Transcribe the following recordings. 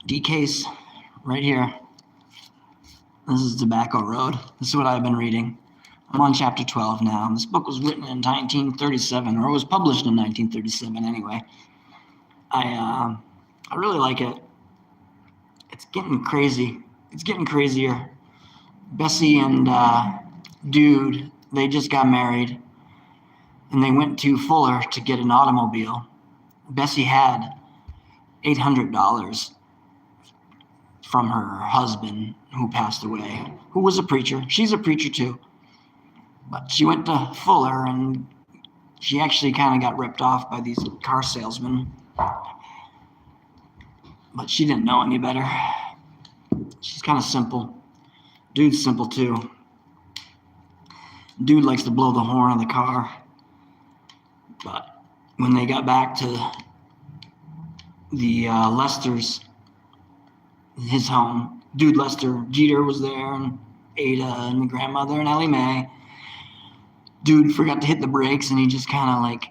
DK's right here. This is Tobacco Road. This is what I've been reading. I'm on chapter 12 now. This book was written in 1937, or it was published in 1937 anyway. I really like it. It's getting crazy. It's getting crazier. Bessie and Dude, they just got married, and they went to Fuller to get an automobile. Bessie had $800 from her husband who passed away, who was a preacher. She's a preacher too. But she went to Fuller, and she actually kind of got ripped off by these car salesmen. But she didn't know any better. She's kind of simple. Dude's simple too. Dude likes to blow the horn on the car. But when they got back to the Lester's, his home, Dude Lester, Jeter was there, and Ada, and the grandmother, and Ellie Mae. Dude forgot to hit the brakes, and he just kind of like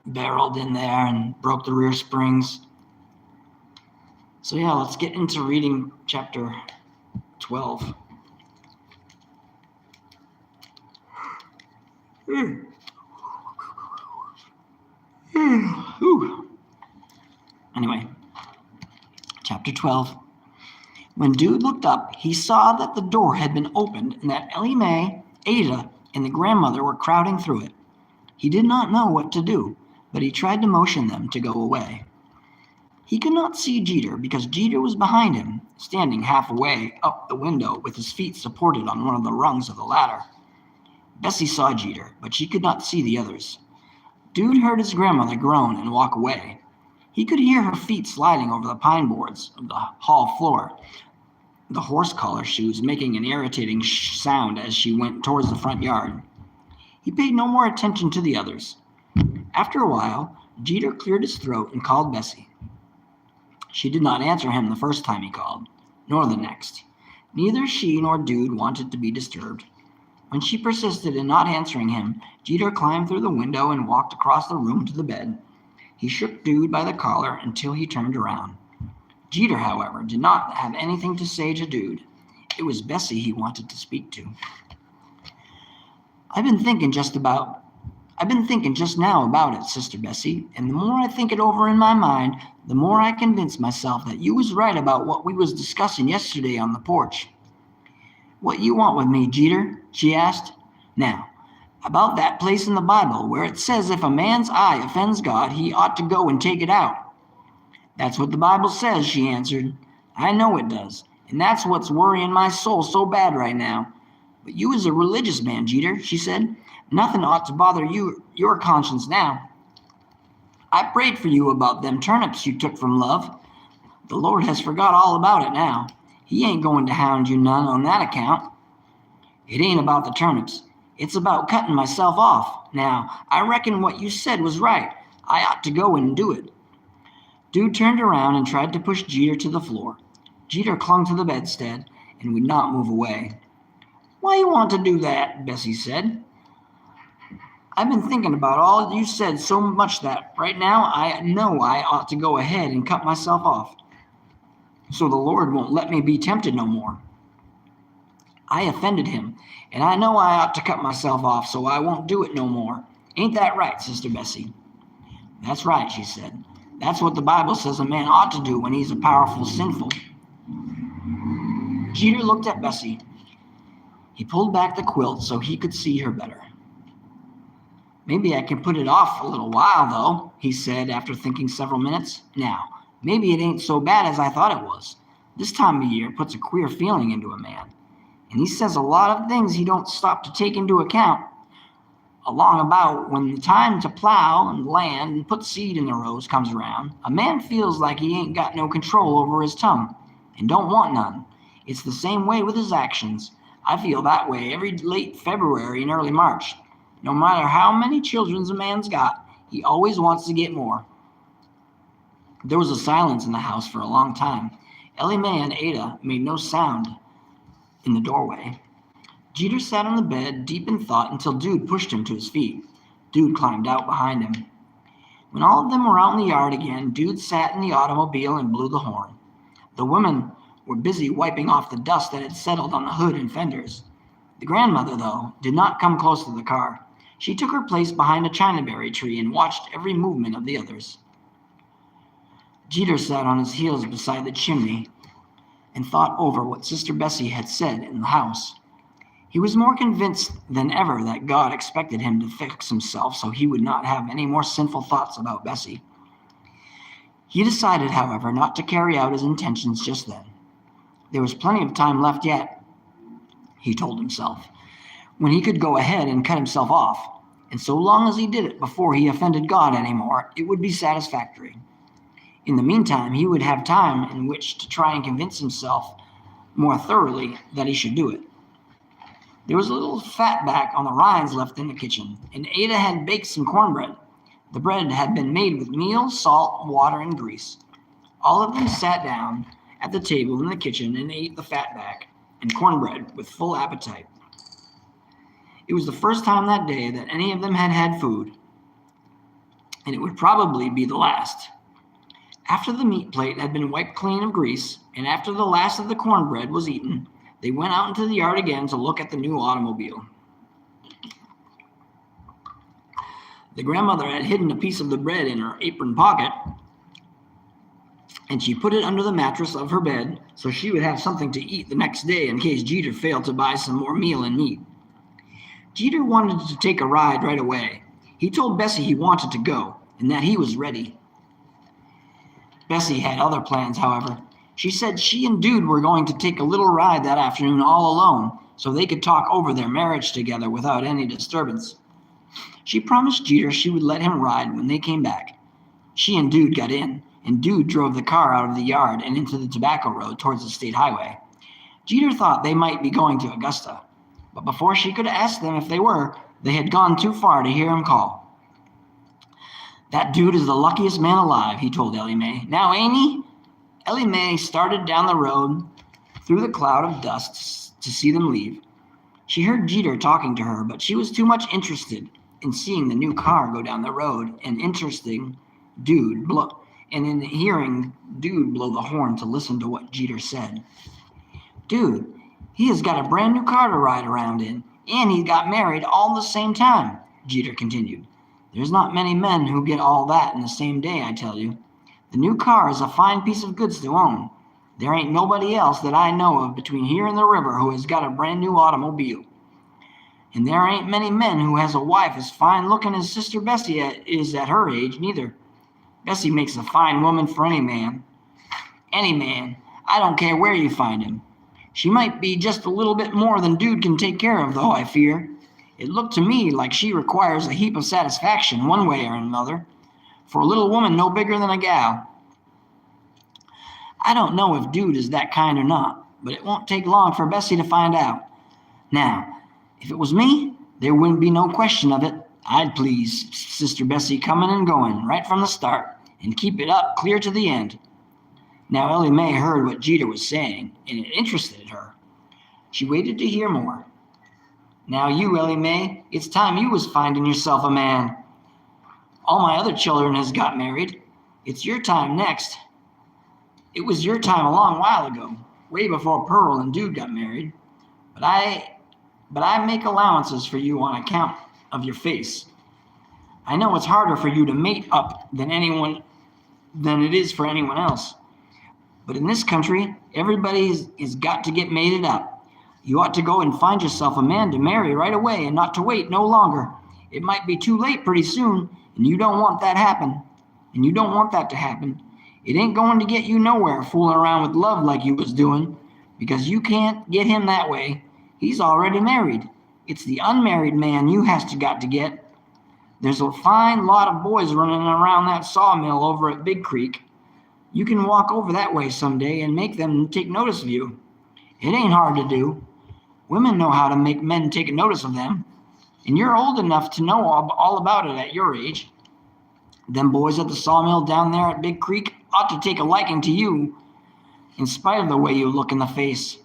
barreled in there and broke the rear springs. So yeah, let's get into reading chapter 12. Anyway, chapter 12. When Dude looked up, he saw that the door had been opened and that Ellie Mae, Ada, and the grandmother were crowding through it. He did not know what to do, but he tried to motion them to go away. He could not see Jeter because Jeter was behind him, standing halfway up the window with his feet supported on one of the rungs of the ladder. Bessie saw Jeter, but she could not see the others. Dude heard his grandmother groan and walk away. He could hear her feet sliding over the pine boards of the hall floor, the horse collar shoes making an irritating sound as she went towards the front yard. He paid no more attention to the others. After a while, Jeter cleared his throat and called Bessie. She did not answer him the first time he called, nor the next. Neither she nor Dude wanted to be disturbed. When she persisted in not answering him, Jeter climbed through the window and walked across the room to the bed. He shook Dude by the collar until he turned around. Jeter, however, did not have anything to say to Dude. It was Bessie he wanted to speak to. I've been thinking just now about it, Sister Bessie, and the more I think it over in my mind, the more I convince myself that you was right about what we was discussing yesterday on the porch. What you want with me, Jeter? She asked. Now, about that place in the Bible where it says if a man's eye offends God, he ought to go and take it out. That's what the Bible says, she answered. I know it does, and that's what's worrying my soul so bad right now. But you is a religious man, Jeter, she said. Nothing ought to bother your conscience now. I prayed for you about them turnips you took from Love. The Lord has forgot all about it now. He ain't going to hound you none on that account. It ain't about the turnips. It's about cutting myself off. Now, I reckon what you said was right. I ought to go and do it. Dude turned around and tried to push Jeter to the floor. Jeter clung to the bedstead and would not move away. Why you want to do that? Bessie said. I've been thinking about all you said so much that right now I know I ought to go ahead and cut myself off, so the Lord won't let me be tempted no more. I offended him, and I know I ought to cut myself off so I won't do it no more. Ain't that right, Sister Bessie? That's right, she said. That's what the Bible says a man ought to do when he's a powerful sinful. Jeter looked at Bessie. He pulled back the quilt so he could see her better. Maybe I can put it off a little while, though, he said after thinking several minutes. Now, maybe it ain't so bad as I thought it was. This time of year puts a queer feeling into a man. And he says a lot of things he don't stop to take into account. Along about when the time to plow and land and put seed in the rows comes around, a man feels like he ain't got no control over his tongue and don't want none. It's the same way with his actions. I feel that way every late February and early March. No matter how many children a man's got, he always wants to get more. There was a silence in the house for a long time. Ellie Mae and Ada made no sound in the doorway. Jeter sat on the bed, deep in thought, until Dude pushed him to his feet. Dude climbed out behind him. When all of them were out in the yard again, Dude sat in the automobile and blew the horn. The women were busy wiping off the dust that had settled on the hood and fenders. The grandmother, though, did not come close to the car. She took her place behind a chinaberry tree and watched every movement of the others. Jeter sat on his heels beside the chimney and thought over what Sister Bessie had said in the house. He was more convinced than ever that God expected him to fix himself so he would not have any more sinful thoughts about Bessie. He decided, however, not to carry out his intentions just then. There was plenty of time left yet, he told himself, when he could go ahead and cut himself off, and so long as he did it before he offended God anymore, it would be satisfactory. In the meantime, he would have time in which to try and convince himself more thoroughly that he should do it. There was a little fatback on the rinds left in the kitchen, and Ada had baked some cornbread. The bread had been made with meal, salt, water, and grease. All of them sat down at the table in the kitchen and ate the fatback and cornbread with full appetite. It was the first time that day that any of them had had food, and it would probably be the last. After the meat plate had been wiped clean of grease, and after the last of the cornbread was eaten, they went out into the yard again to look at the new automobile. The grandmother had hidden a piece of the bread in her apron pocket, and she put it under the mattress of her bed so she would have something to eat the next day in case Jeter failed to buy some more meal and meat. Jeter wanted to take a ride right away. He told Bessie he wanted to go and that he was ready. Bessie had other plans, however. She said she and Dude were going to take a little ride that afternoon all alone so they could talk over their marriage together without any disturbance. She promised Jeter she would let him ride when they came back. She and Dude got in, and Dude drove the car out of the yard and into the tobacco road towards the state highway. Jeter thought they might be going to Augusta, but before she could ask them if they were, they had gone too far to hear him call. "That Dude is the luckiest man alive," he told Ellie Mae. "Now, ain't he?" Ellie Mae started down the road through the cloud of dust to see them leave. She heard Jeter talking to her, but she was too much interested in seeing the new car go down the road and in hearing Dude blow the horn to listen to what Jeter said. "Dude, he has got a brand new car to ride around in, and he got married all the same time," Jeter continued. "There's not many men who get all that in the same day, I tell you. The new car is a fine piece of goods to own. There ain't nobody else that I know of between here and the river who has got a brand new automobile. And there ain't many men who has a wife as fine looking as Sister Bessie is at her age, neither. Bessie makes a fine woman for any man. Any man. I don't care where you find him. She might be just a little bit more than Dude can take care of, though, I fear. It looked to me like she requires a heap of satisfaction one way or another, for a little woman no bigger than a gal. I don't know if Dude is that kind or not, but it won't take long for Bessie to find out. Now, if it was me, there wouldn't be no question of it. I'd please Sister Bessie coming and going right from the start and keep it up clear to the end." Now Ellie Mae heard what Jeter was saying, and it interested her. She waited to hear more. "Now you, Ellie Mae, it's time you was finding yourself a man. All my other children has got married. It's your time next. It was your time a long while ago, way before Pearl and Dude got married. But I make allowances for you on account of your face. I know it's harder for you to mate up than it is for anyone else. But in this country, everybody is got to get mated up. You ought to go and find yourself a man to marry right away and not to wait no longer. It might be too late pretty soon, and you don't want that to happen. It ain't going to get you nowhere fooling around with love like you was doing, because you can't get him that way. He's already married. It's the unmarried man you got to get. There's a fine lot of boys running around that sawmill over at Big Creek. You can walk over that way someday and make them take notice of you. It ain't hard to do. Women know how to make men take notice of them, and you're old enough to know all about it at your age. Them boys at the sawmill down there at Big Creek ought to take a liking to you, in spite of the way you look in the face.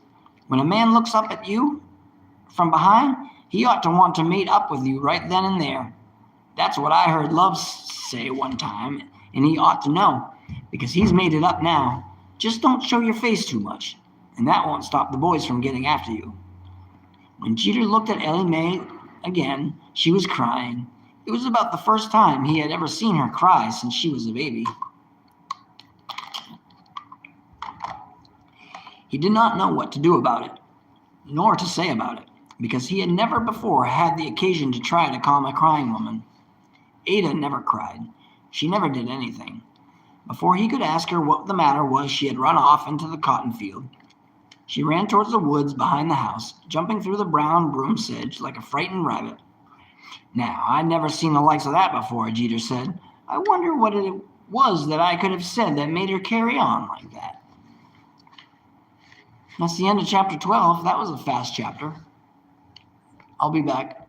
When a man looks up at you from behind, he ought to want to mate up with you right then and there. That's what I heard Love say one time, and he ought to know, because he's made it up now. Just don't show your face too much, and that won't stop the boys from getting after you." When Jeter looked at Ellie Mae again, she was crying. It was about the first time he had ever seen her cry since she was a baby. He did not know what to do about it, nor to say about it, because he had never before had the occasion to try to calm a crying woman. Ada never cried. She never did anything. Before he could ask her what the matter was, she had run off into the cotton field. She ran towards the woods behind the house, jumping through the brown broom sedge like a frightened rabbit. "Now, I'd never seen the likes of that before," Jeter said. "I wonder what it was that I could have said that made her carry on like that." That's the end of chapter 12. That was a fast chapter. I'll be back.